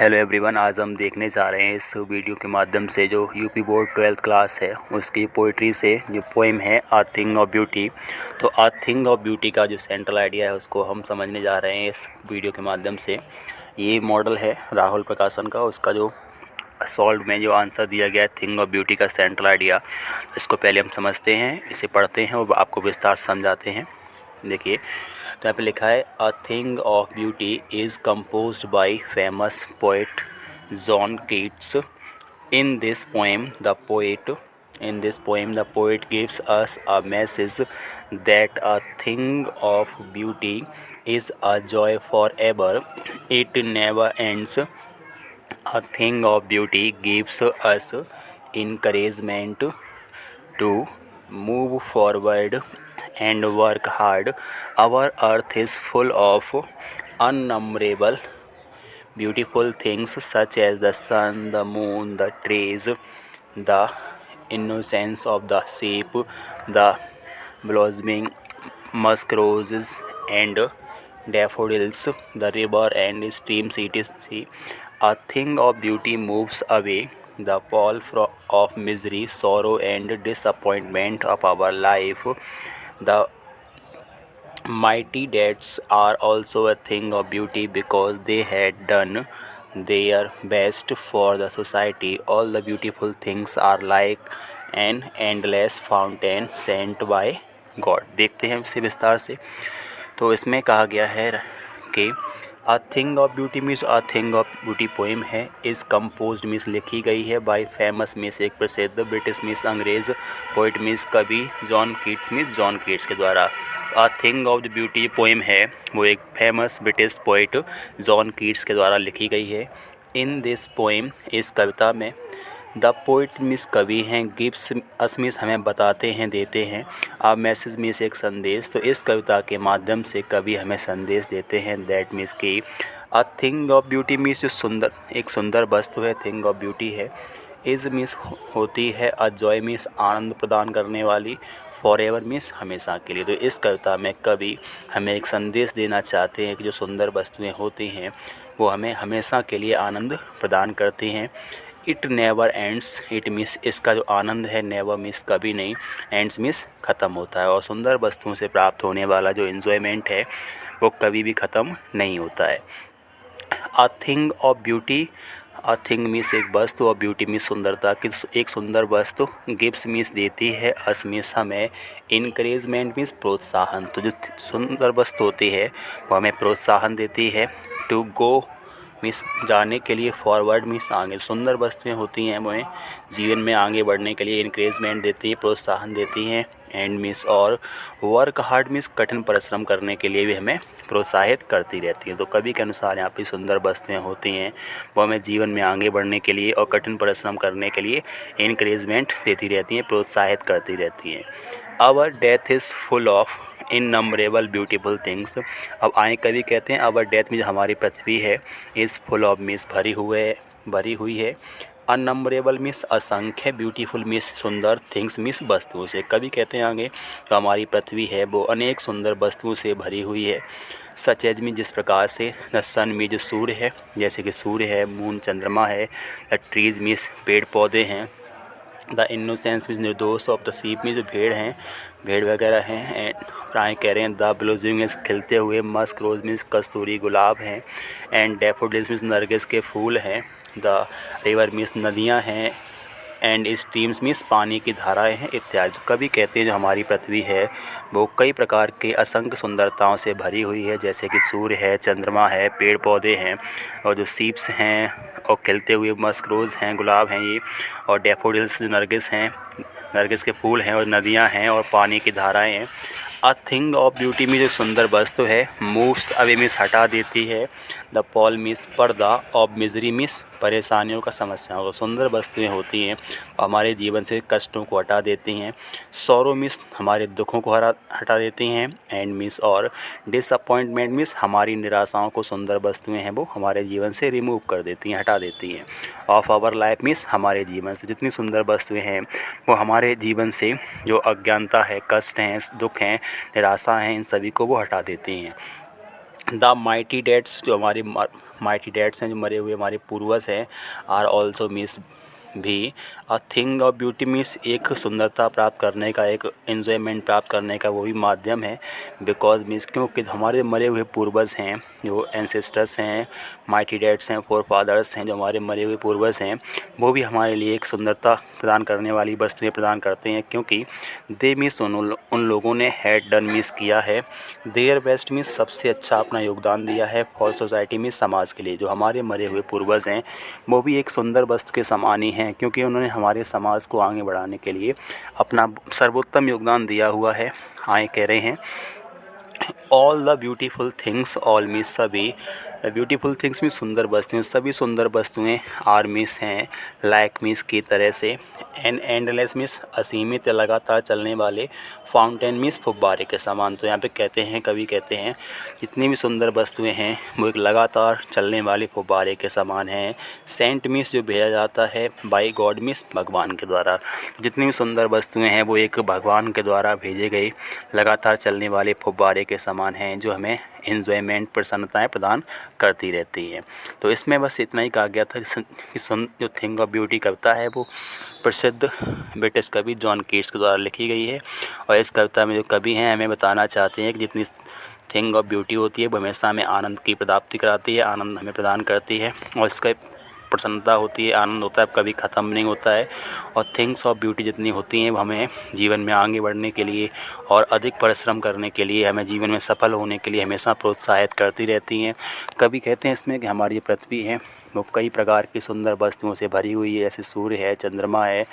Hello everyone, आज हम देखने जा रहे हैं इस वीडियो के माध्यम से जो यूपी बोर्ड 12th क्लास है उसकी पोइट्री से जो पोएम है अ थिंग ऑफ ब्यूटी। तो अ थिंग ऑफ ब्यूटी का जो सेंट्रल आइडिया है उसको हम समझने जा रहे हैं इस वीडियो के माध्यम से। ये मॉडल है राहुल प्रकाशन का, उसका जो सॉल्व में जो आंसर दिया गया है थिंग ऑफ ब्यूटी का सेंट्रल आइडिया, इसको पहले हम समझते हैं, इसे पढ़ते हैं और आपको विस्तार से समझाते हैं। देखिए, तो यहाँ पे लिखा है a thing of beauty is composed bye famous poet John Keats. In this poem the poet gives us a message that a thing of beauty is a joy for ever, it never ends. A thing of beauty gives us encouragement to move forward and work hard. Our earth is full of innumerable beautiful things such as the sun, the moon, the trees, the innocence of the sheep, the blossoming musk roses and daffodils, the river and streams, etc. A thing of beauty moves away the pall of misery, sorrow and disappointment of our life. The mighty deeds are also a thing of beauty because they had done their best for the society. All the beautiful things are like an endless fountain sent by God. देखते हैं इसे विस्तार से। तो इसमें कहा गया है कि a thing of beauty means a thing of beauty poem है इज़ कंपोज्ड मीन्स लिखी गई है बाय फेमस मीन्स एक प्रसिद्ध, ब्रिटिश मीन्स अंग्रेज़, पोइट मीन्स कवि, John Keats means John Keats के द्वारा। A thing of the beauty poem है वो एक famous British poet John Keats के द्वारा लिखी गई है। इन दिस पोएम, इस कविता में, द पोइट मीन्स कवि हैं, गिव्स अस मीन्स हमें बताते हैं, देते हैं, आ मैसेज मीन्स एक संदेश। तो इस कविता के माध्यम से कवि हमें संदेश देते हैं। दैट मीन्स कि a thing of beauty means जो सुंदर, एक सुंदर वस्तु है, थिंग ऑफ ब्यूटी है। इज़ मीन्स होती है, अ जॉय मीन्स आनंद प्रदान करने वाली, फॉर एवर मीन्स हमेशा के लिए। तो इस कविता में कवि हमें एक संदेश देना चाहते हैं कि जो सुंदर वस्तुएं होती हैं वो हमें हमेशा के लिए आनंद प्रदान करती हैं। It never ends, it means इसका जो आनंद है, नेवर मीन्स कभी नहीं, एंड्स मीन्स ख़त्म होता है। और सुंदर वस्तुओं से प्राप्त होने वाला जो इन्जॉयमेंट है वो कभी भी ख़त्म नहीं होता है। A thing of beauty, a thing means एक वस्तु और ब्यूटी मीन्स सुंदरता की। एक सुंदर वस्तु गिव्स मीन्स देती है, अस मीन्स हमें, इनकरेजमेंट मीन्स प्रोत्साहन। तो जो सुंदर वस्तु होती है वो हमें प्रोत्साहन देती है। टू गो मीन्स जाने के लिए, फॉरवर्ड मीन्स आगे। सुंदर वस्तुएं होती हैं हमें जीवन में आगे बढ़ने के लिए इनकरेजमेंट देती हैं, प्रोत्साहन देती हैं। एंड मीन्स और वर्क हार्ड मीन्स कठिन परिश्रम करने के लिए भी हमें प्रोत्साहित करती रहती हैं। तो कवि के अनुसार यहाँ पे सुंदर वस्तुएं होती हैं वो हमें जीवन में आगे बढ़ने के लिए और कठिन परिश्रम करने के लिए इनकरेजमेंट देती रहती हैं, प्रोत्साहित करती रहती हैं। Our death is full of innumerable beautiful things. अब आए कवि कहते हैं आवर डेथ में जो हमारी पृथ्वी है, इज़ फुल ऑफ मीन्स भरी हुई है, अननमरेबल मीन्स असंख्य, ब्यूटीफुल मीन्स सुंदर, थिंग्स मीन्स वस्तुओं से। कवि कहते हैं आगे तो हमारी पृथ्वी है वो अनेक सुंदर वस्तुओं से भरी हुई है। सच एज में जिस प्रकार से, द सन में जो सूर्य है, जैसे कि सूर्य है, मून चंद्रमा है, द ट्रीज मीन्स पेड़ पौधे हैं, द इनोसेंस मीन्स निर्दोष, ऑफ द सीप में जो भेड़ हैं, भेड़ वगैरह हैं, एंड प्राय कह रहे हैं द ब्लोजिंग मीन्स खिलते हुए, मस्क रोज मीन्स कस्तूरी गुलाब हैं, एंड डैफोडिल्स मीन्स नरगिस के फूल हैं, द रिवर मीन्स नदियाँ हैं, एंड स्ट्रीम्स मीन्स पानी की धाराएं हैं इत्यादि। तो कवि कहते हैं जो हमारी पृथ्वी है वो कई प्रकार के असंख्य सुंदरताओं से भरी हुई है, जैसे कि सूर्य है, चंद्रमा है, पेड़ पौधे हैं, और जो सीप्स हैं, और खिलते हुए मस्क रोज़ हैं, गुलाब हैं ये, और डैफोडिल्स जो नरगिस हैं, नरगिस के फूल हैं, और नदियाँ हैं, और पानी की धाराएं हैं। अ थिंग ऑफ ब्यूटी में जो सुंदर वस्तु है, मूव्स अवे मीन्स हटा देती है, द पॉल मीन्स पर्दा, ऑफ मिजरी मीन्स परेशानियों का, समस्याओं का। सुंदर वस्तुएं होती हैं हमारे जीवन से कष्टों को हटा देती हैं। सौरो मीन्स हमारे दुखों को हटा देती हैं। एंड मीन्स और डिसअपॉइंटमेंट मीन्स हमारी निराशाओं को सुंदर वस्तुएं हैं वो हमारे जीवन से रिमूव कर देती हैं, हटा देती हैं। ऑफ आवर लाइफ मीन्स हमारे जीवन से जितनी सुंदर वस्तुएं हैं वो हमारे जीवन से जो अज्ञानता है, कष्ट हैं, दुख हैं, निराशा हैं, इन सभी को वो हटा देती हैं। द माइटी डेट्स जो हमारी माइटी डैड्स हैं, जो मरे हुए हमारे पूर्वज हैं, आर ऑल्सो मीन्स भी a thing of beauty means एक सुंदरता प्राप्त करने का, एक एन्जॉयमेंट प्राप्त करने का वही माध्यम है। बिकॉज मीन्स क्योंकि हमारे मरे हुए पूर्वज हैं, जो एंसेस्टर्स हैं, माइटी डैड्स हैं, फोर फादर्स हैं, जो हमारे मरे हुए पूर्वज हैं, वो भी हमारे लिए एक सुंदरता प्रदान करने वाली वस्तुएं प्रदान करते हैं। क्योंकि दे मीन्स उन लोगों ने हैड डन मीन्स किया है, देयर बेस्ट मीन्स सबसे अच्छा अपना योगदान दिया है, फॉर सोसाइटी मीन्स समाज के लिए। जो हमारे मरे हुए पूर्वज हैं वो भी एक सुंदर वस्तु के समान ही हैं, क्योंकि उन्होंने हमारे समाज को आगे बढ़ाने के लिए अपना सर्वोत्तम योगदान दिया हुआ है। आए कह रहे हैं all the beautiful things, all means सभी, ब्यूटीफुल थिंग्स मीन्स सुंदर वस्तुएं, सभी सुंदर वस्तुएं, आर मीन्स हैं, लाइक मीन्स की तरह से, एन एंडलेस मीन्स असीमित या लगातार चलने वाले, फाउंटेन मीन्स फुब्बारे के समान। तो यहाँ पे कहते हैं, कवि कहते हैं जितनी भी सुंदर वस्तुएं हैं वो एक लगातार चलने वाले फुब्बारे के समान हैं। सेंट मीन्स जो भेजा जाता है, बाई गॉड मीन्स भगवान के द्वारा। जितनी भी सुंदर वस्तुएं हैं वो एक भगवान के द्वारा भेजे गए लगातार चलने वाले फुब्बारे के समान हैं, जो हमें इन्जॉयमेंट, प्रसन्नताएं प्रदान करती रहती हैं। तो इसमें बस इतना ही कहा गया था कि जो थिंग ऑफ ब्यूटी कविता है वो प्रसिद्ध ब्रिटिश कवि जॉन कीट्स के द्वारा लिखी गई है। और इस कविता में जो कवि हैं हमें बताना चाहते हैं कि जितनी थिंग ऑफ ब्यूटी होती है वो हमेशा हमें आनंद की प्राप्ति कराती है, आनंद हमें प्रदान करती है, और इसका प्रसन्नता होती है, आनंद होता है, कभी ख़त्म नहीं होता है। और थिंग्स ऑफ ब्यूटी जितनी होती हैं वो हमें जीवन में आगे बढ़ने के लिए और अधिक परिश्रम करने के लिए, हमें जीवन में सफल होने के लिए हमेशा प्रोत्साहित करती रहती हैं। कभी कहते हैं इसमें कि हमारी पृथ्वी है वो कई प्रकार की सुंदर वस्तुओं से भरी हुई है, जैसे सूर्य है, चंद्रमा है,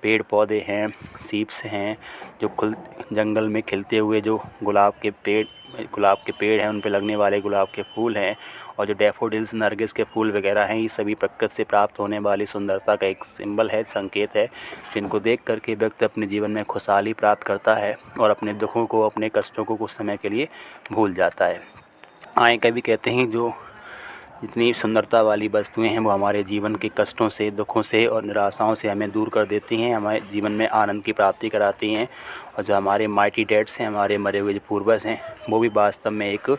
पेड़ पौधे हैं, सीप्स हैं, जो जंगल में खिलते हुए जो गुलाब के पेड़ हैं, उन पे लगने वाले गुलाब के फूल हैं, और जो डैफोडिल्स, नरगिस के फूल वगैरह हैं, ये सभी प्रकृति से प्राप्त होने वाली सुंदरता का एक सिंबल है, संकेत है, जिनको देख करके व्यक्ति अपने जीवन में खुशहाली प्राप्त करता है और अपने दुखों को, अपने कष्टों को कुछ समय के लिए भूल जाता है। आए कभी कहते हैं जो जितनी सुंदरता वाली वस्तुएं हैं वो हमारे जीवन के कष्टों से, दुखों से और निराशाओं से हमें दूर कर देती हैं, हमारे जीवन में आनंद की प्राप्ति कराती हैं। और जो हमारे माइटी डैड्स हैं, हमारे मरे हुए जो पूर्वज हैं, वो भी वास्तव में एक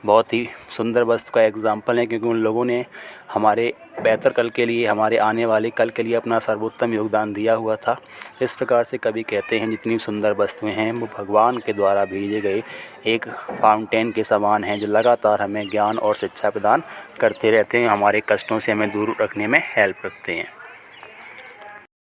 बहुत ही सुंदर वस्तु का एग्जाम्पल है, क्योंकि उन लोगों ने हमारे बेहतर कल के लिए, हमारे आने वाले कल के लिए अपना सर्वोत्तम योगदान दिया हुआ था। इस प्रकार से कभी कहते हैं जितनी सुंदर वस्तुएं हैं वो भगवान के द्वारा भेजे गए एक फाउंटेन के समान हैं, जो लगातार हमें ज्ञान और शिक्षा प्रदान करते रहते हैं, हमारे कष्टों से हमें दूर रखने में हेल्प करते हैं।